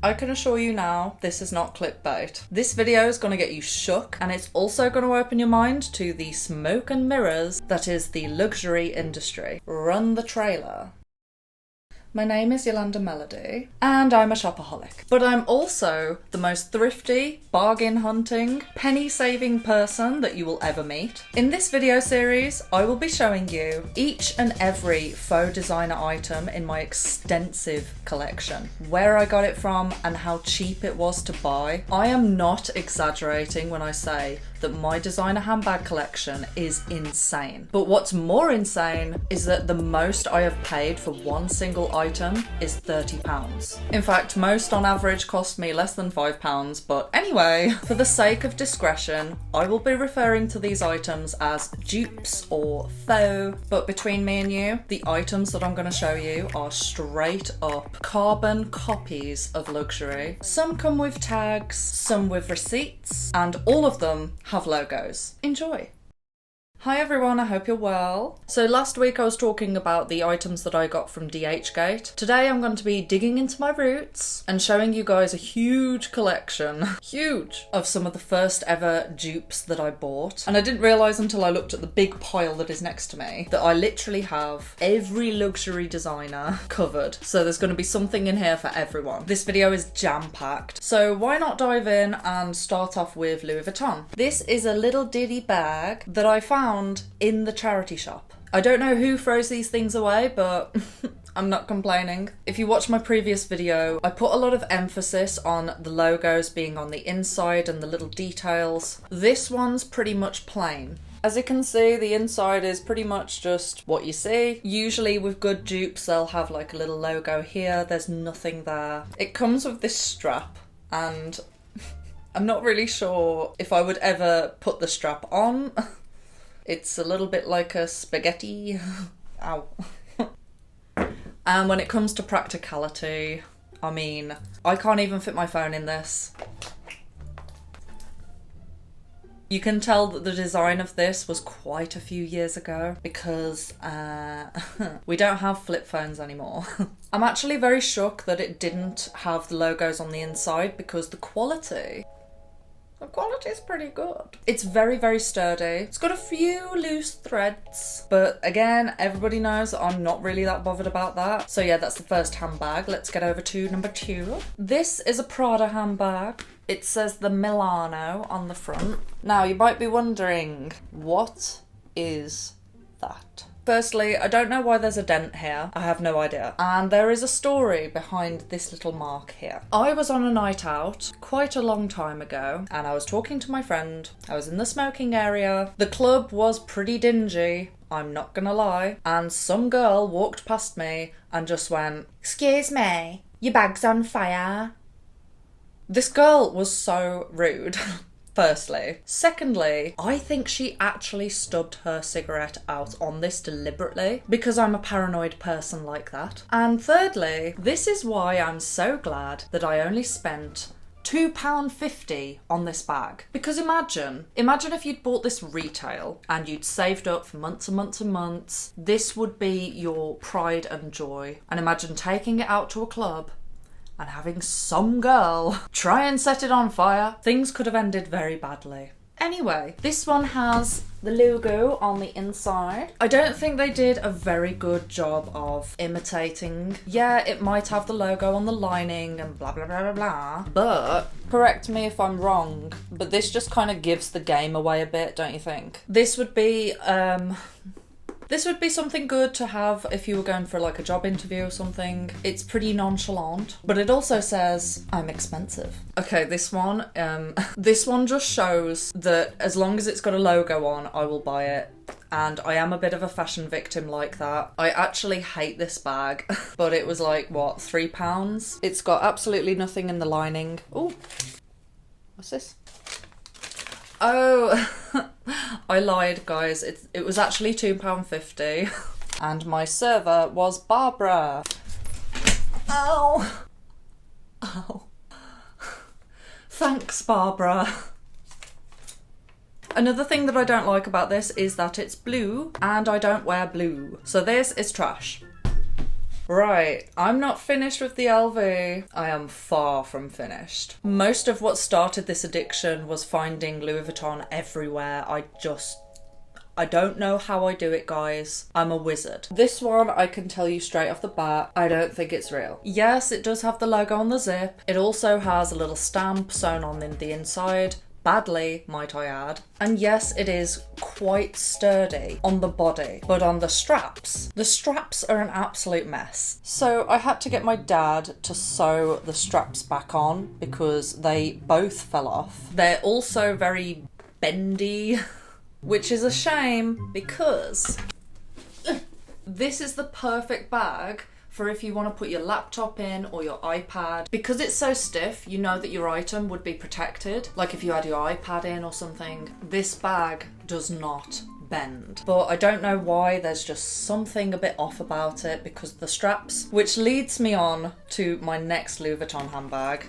I can assure you now, this is not clickbait. This video is going to get you shook, and it's also going to open your mind to the smoke and mirrors that is the luxury industry. Run the trailer. My name is Yolanda Melody, and I'm a shopaholic. But I'm also the most thrifty, bargain hunting, penny saving person that you will ever meet. In this video series, I will be showing you each and every faux designer item in my extensive collection, where I got it from and how cheap it was to buy. I am not exaggerating when I say that my designer handbag collection is insane. But what's more insane is that the most I have paid for one single item is £30. In fact, most on average cost me less than £5, but anyway, for the sake of discretion, I will be referring to these items as dupes or faux, but between me and you, the items that I'm going to show you are straight up carbon copies of luxury. Some come with tags, some with receipts, and all of them have logos. Enjoy! Hi everyone, I hope you're well. So last week I was talking about the items that I got from DHgate. Today I'm going to be digging into my roots and showing you guys a huge collection, huge, of some of the first ever dupes that I bought. And I didn't realise until I looked at the big pile that is next to me that I literally have every luxury designer covered. So there's going to be something in here for everyone. This video is jam-packed. So why not dive in and start off with Louis Vuitton. This is a little ditty bag that I found in the charity shop. I don't know who throws these things away, but I'm not complaining. If you watch my previous video, I put a lot of emphasis on the logos being on the inside and the little details. This one's pretty much plain. As you can see, the inside is pretty much just what you see. Usually with good dupes, they'll have like a little logo here. There's nothing there. It comes with this strap, and I'm not really sure if I would ever put the strap on. It's a little bit like a spaghetti. Ow. And when it comes to practicality, I mean, I can't even fit my phone in this. You can tell that the design of this was quite a few years ago because we don't have flip phones anymore. I'm actually very shocked that it didn't have the logos on the inside because the quality is pretty good. It's very, very sturdy. It's got a few loose threads, but again, everybody knows that I'm not really that bothered about that. So yeah, that's the first handbag. Let's get over to number 2. This is a Prada handbag. It says the Milano on the front. Now, you might be wondering, what is that? Firstly, I don't know why there's a dent here. I have no idea. And there is a story behind this little mark here. I was on a night out quite a long time ago, and I was talking to my friend. I was in the smoking area. The club was pretty dingy, I'm not gonna lie. And some girl walked past me and just went, "Excuse me, your bag's on fire." This girl was so rude. Firstly. Secondly, I think she actually stubbed her cigarette out on this deliberately because I'm a paranoid person like that. And thirdly, this is why I'm so glad that I only spent £2.50 on this bag. Because imagine if you'd bought this retail and you'd saved up for months and months and months. This would be your pride and joy. And imagine taking it out to a club and having some girl try and set it on fire. Things could have ended very badly. Anyway, this one has the logo on the inside. I don't think they did a very good job of imitating. Yeah, it might have the logo on the lining and blah, blah, blah, blah, blah. But, correct me if I'm wrong, but this just kind of gives the game away a bit, don't you think? This would be something good to have if you were going for like a job interview or something. It's pretty nonchalant, but it also says, "I'm expensive." Okay, this one just shows that as long as it's got a logo on, I will buy it. And I am a bit of a fashion victim like that. I actually hate this bag, but it was like, what, £3? It's got absolutely nothing in the lining. Oh, what's this? Oh, I lied, guys. It was actually £2.50. And my server was Barbara. Ow. Ow. Thanks, Barbara. Another thing that I don't like about this is that it's blue and I don't wear blue. So this is trash. Right, I'm not finished with the LV. I am far from finished. Most of what started this addiction was finding Louis Vuitton everywhere. I don't know how I do it, guys. I'm a wizard. This one, I can tell you straight off the bat, I don't think it's real. Yes, it does have the logo on the zip. It also has a little stamp sewn on in the inside. Badly, might I add. And yes, it is quite sturdy on the body, but on the straps are an absolute mess. So I had to get my dad to sew the straps back on because they both fell off. They're also very bendy, which is a shame because this is the perfect bag for if you want to put your laptop in or your iPad. Because it's so stiff, you know that your item would be protected. Like if you had your iPad in or something, this bag does not bend. But I don't know why, there's just something a bit off about it because of the straps, which leads me on to my next Louis Vuitton handbag.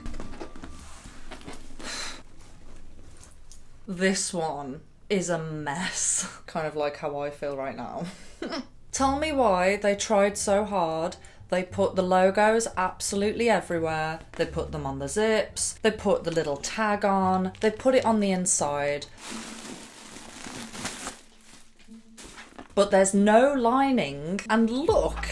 This one is a mess. Kind of like how I feel right now. Tell me why they tried so hard. They put the logos absolutely everywhere. They put them on the zips. They put the little tag on. They put it on the inside. But there's no lining. And look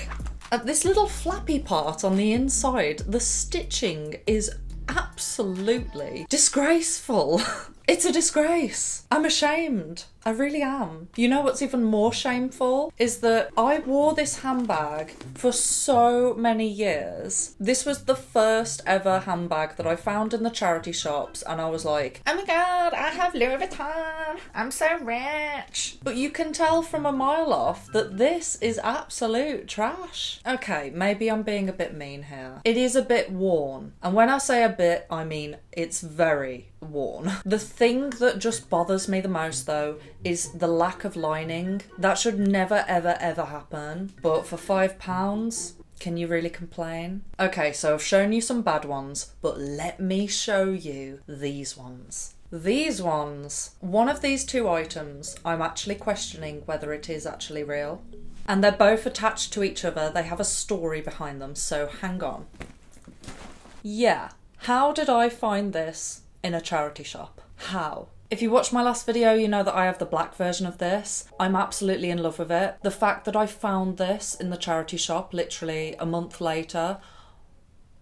at this little flappy part on the inside. The stitching is absolutely disgraceful. It's a disgrace. I'm ashamed. I really am. You know what's even more shameful is that I wore this handbag for so many years. This was the first ever handbag that I found in the charity shops and I was like, oh my god, I have Louis Vuitton. I'm so rich. But you can tell from a mile off that this is absolute trash. Okay, maybe I'm being a bit mean here. It is a bit worn. And when I say a bit, I mean it's very worn. The thing that just bothers me the most though is the lack of lining. That should never ever ever happen. But for £5, can you really complain? Okay, so I've shown you some bad ones, but let me show you these ones. These ones, one of these two items, I'm actually questioning whether it is actually real. And they're both attached to each other. They have a story behind them, so hang on. Yeah, how did I find this in a charity shop? How? If you watched my last video, you know that I have the black version of this. I'm absolutely in love with it. The fact that I found this in the charity shop literally a month later,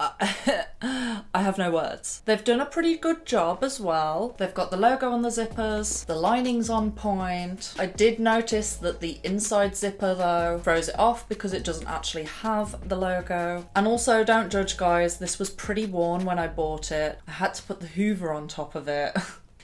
I have no words. They've done a pretty good job as well. They've got the logo on the zippers, the lining's on point. I did notice that the inside zipper though throws it off because it doesn't actually have the logo. And also, don't judge guys, this was pretty worn when I bought it. I had to put the Hoover on top of it.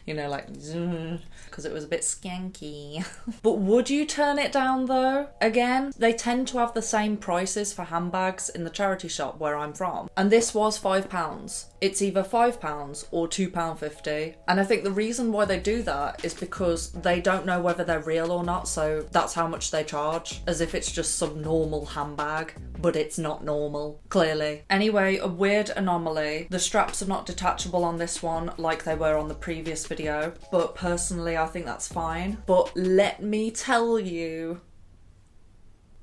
You know, like, because it was a bit skanky. But would you turn it down though? Again, they tend to have the same prices for handbags in the charity shop where I'm from. And this was £5. It's either £5 or £2.50. And I think the reason why they do that is because they don't know whether they're real or not, so that's how much they charge. As if it's just some normal handbag, but it's not normal, clearly. Anyway, a weird anomaly. The straps are not detachable on this one like they were on the previous video, but personally I think that's fine. But let me tell you,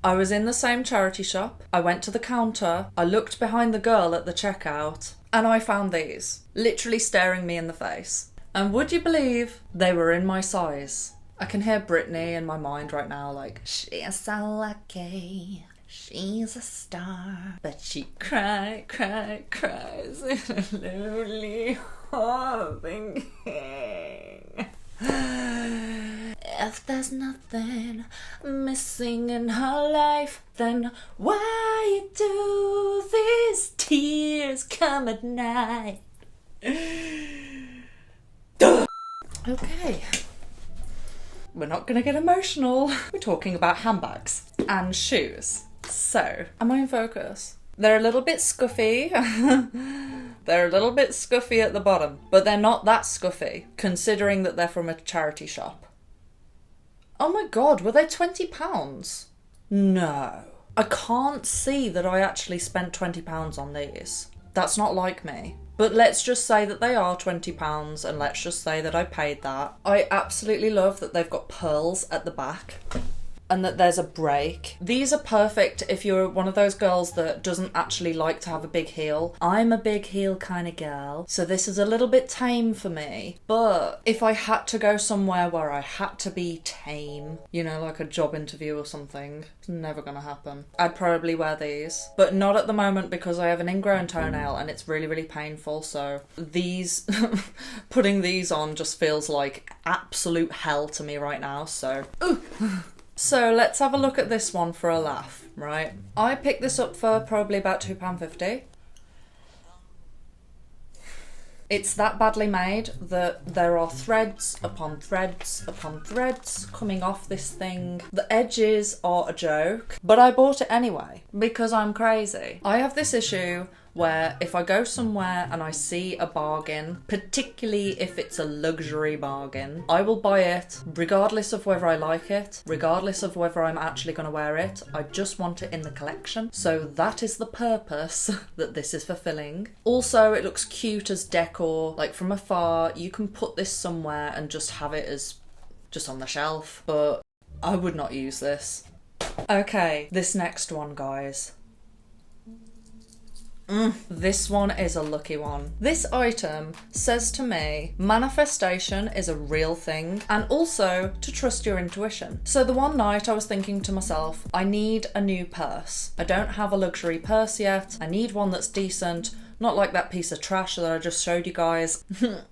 I was in the same charity shop, I went to the counter, I looked behind the girl at the checkout, and I found these, literally staring me in the face. And would you believe they were in my size? I can hear Britney in my mind right now, like, she's so lucky, she's a star, but she cries in a lonely heart thinking, if there's nothing missing in her life, then why do these tears come at night? Okay. We're not gonna get emotional. We're talking about handbags and shoes. So, am I in focus? They're a little bit scuffy. They're a little bit scuffy at the bottom, but they're not that scuffy, considering that they're from a charity shop. Oh my god, were they £20? No. I can't see that I actually spent £20 on these. That's not like me. But let's just say that they are £20 and let's just say that I paid that. I absolutely love that they've got pearls at the back. and that there's a break. These are perfect if you're one of those girls that doesn't actually like to have a big heel. I'm a big heel kind of girl, so this is a little bit tame for me. But if I had to go somewhere where I had to be tame, you know, like a job interview or something, it's never gonna happen. I'd probably wear these, but not at the moment because I have an ingrown toenail and it's really, really painful. So these, putting these on just feels like absolute hell to me right now. So, ooh. So let's have a look at this one for a laugh, right? I picked this up for probably about £2.50. It's that badly made that there are threads upon threads upon threads coming off this thing. The edges are a joke, but I bought it anyway because I'm crazy. I have this issue where if I go somewhere and I see a bargain, particularly if it's a luxury bargain, I will buy it regardless of whether I like it, regardless of whether I'm actually going to wear it. I just want it in the collection. So that is the purpose that this is fulfilling. Also, it looks cute as decor. Like from afar, you can put this somewhere and just have it as just on the shelf, but I would not use this. Okay, this next one, guys. This one is a lucky one. This item says to me, manifestation is a real thing, and also to trust your intuition. So the one night I was thinking to myself, I need a new purse. I don't have a luxury purse yet. I need one that's decent, not like that piece of trash that I just showed you guys.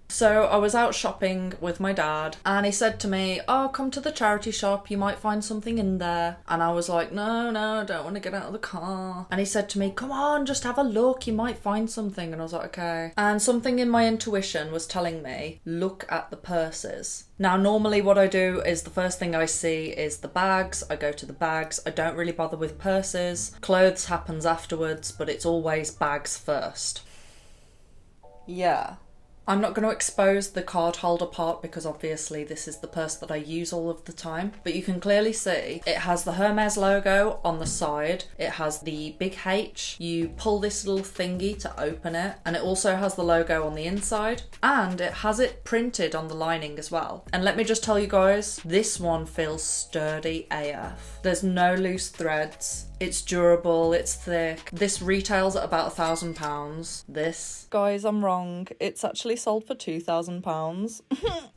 So I was out shopping with my dad and he said to me, oh, come to the charity shop, you might find something in there. And I was like, no, I don't want to get out of the car. And he said to me, come on, just have a look, you might find something. And I was like, okay. And something in my intuition was telling me, look at the purses. Now, normally what I do is the first thing I see is the bags. I go to the bags. I don't really bother with purses. Clothes happens afterwards, but it's always bags first. Yeah. I'm not going to expose the card holder part because obviously this is the purse that I use all of the time, but you can clearly see it has the Hermes logo on the side. It has the big H. You pull this little thingy to open it, and it also has the logo on the inside, and it has it printed on the lining as well. And let me just tell you guys, this one feels sturdy AF. There's no loose threads. It's durable, it's thick. This retails at about £1,000. This, guys, I'm wrong. It's actually sold for £2,000.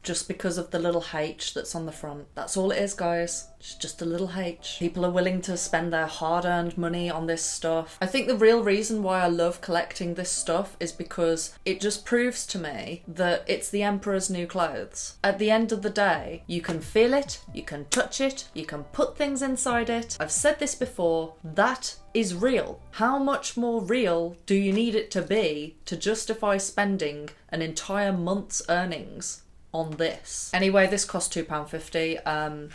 Just because of the little H that's on the front. That's all it is, guys. It's just a little H. People are willing to spend their hard-earned money on this stuff. I think the real reason why I love collecting this stuff is because it just proves to me that it's the emperor's new clothes. At the end of the day, you can feel it, you can touch it, you can put things inside it. I've said this before, that is real. How much more real do you need it to be to justify spending an entire month's earnings on this? Anyway, this cost £2.50.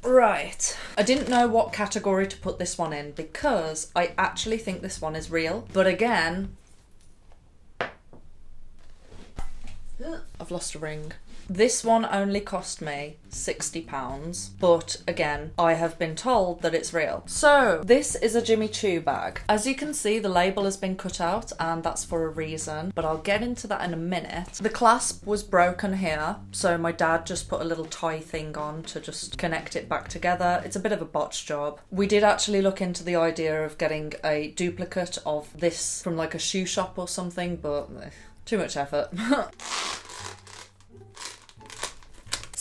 Right, I didn't know what category to put this one in because I actually think this one is real, but again, I've lost a ring. This one only cost me £60, but again, I have been told that it's real. So this is a Jimmy Choo bag. As you can see, the label has been cut out and that's for a reason, but I'll get into that in a minute. The clasp was broken here, so my dad just put a little tie thing on to just connect it back together. It's a bit of a botched job. We did actually look into the idea of getting a duplicate of this from like a shoe shop or something, but too much effort.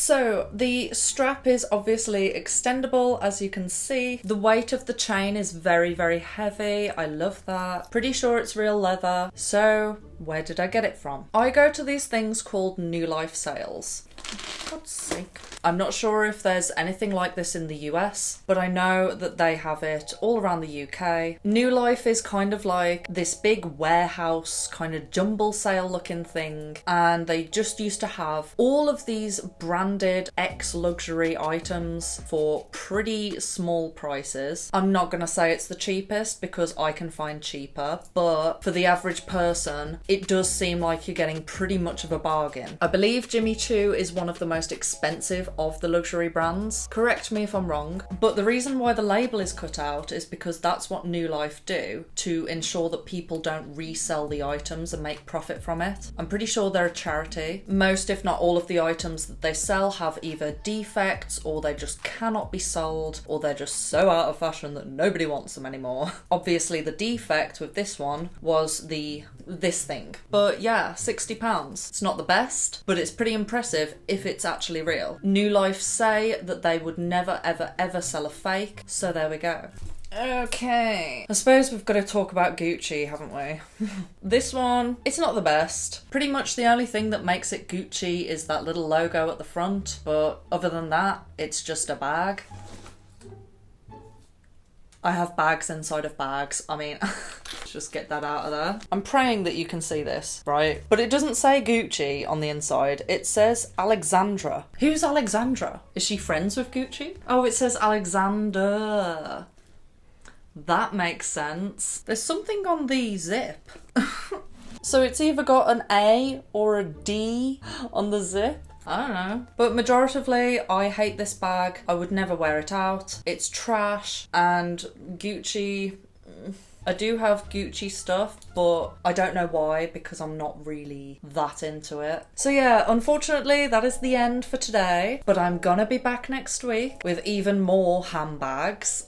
So the strap is obviously extendable, as you can see. The weight of the chain is very, very heavy. I love that. Pretty sure it's real leather. So where did I get it from? I go to these things called New Life sales. For God's sake. I'm not sure if there's anything like this in the US, but I know that they have it all around the UK. New Life is kind of like this big warehouse kind of jumble sale looking thing, and they just used to have all of these branded ex-luxury items for pretty small prices. I'm not gonna say it's the cheapest because I can find cheaper, but for the average person, it does seem like you're getting pretty much of a bargain. I believe Jimmy Choo is one of the most most expensive of the luxury brands. Correct me if I'm wrong, but the reason why the label is cut out is because that's what New Life do to ensure that people don't resell the items and make profit from it. I'm pretty sure they're a charity. Most, if not all, of the items that they sell have either defects, or they just cannot be sold, or they're just so out of fashion that nobody wants them anymore. Obviously the defect with this one was this thing. But yeah, £60. It's not the best, but it's pretty impressive if it's actually real. New Life say that they would never ever ever sell a fake, so there we go. Okay, I suppose we've got to talk about Gucci, haven't we? This one, it's not the best. Pretty much the only thing that makes it Gucci is that little logo at the front, but other than that, it's just a bag. I have bags inside of bags. I mean, just get that out of there. I'm praying that you can see this, right? But it doesn't say Gucci on the inside. It says Alexandra. Who's Alexandra? Is she friends with Gucci? Oh, it says Alexander. That makes sense. There's something on the zip. So it's either got an A or a D on the zip. I don't know. But majoritively, I hate this bag. I would never wear it out. It's trash. And Gucci, I do have Gucci stuff, but I don't know why, because I'm not really that into it. So yeah, unfortunately, that is the end for today. But I'm gonna be back next week with even more handbags.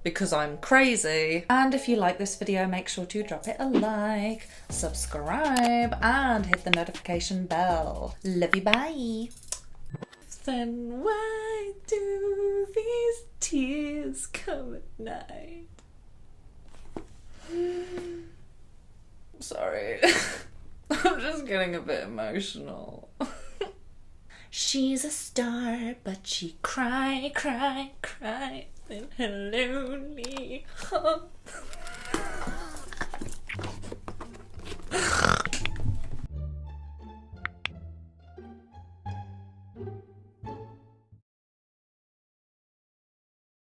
Because I'm crazy. And if you like this video, make sure to drop it a like, subscribe, and hit the notification bell. Love you, bye. Then why do these tears come at night? Sorry. I'm just getting a bit emotional. She's a star, but she cry in her lonely heart.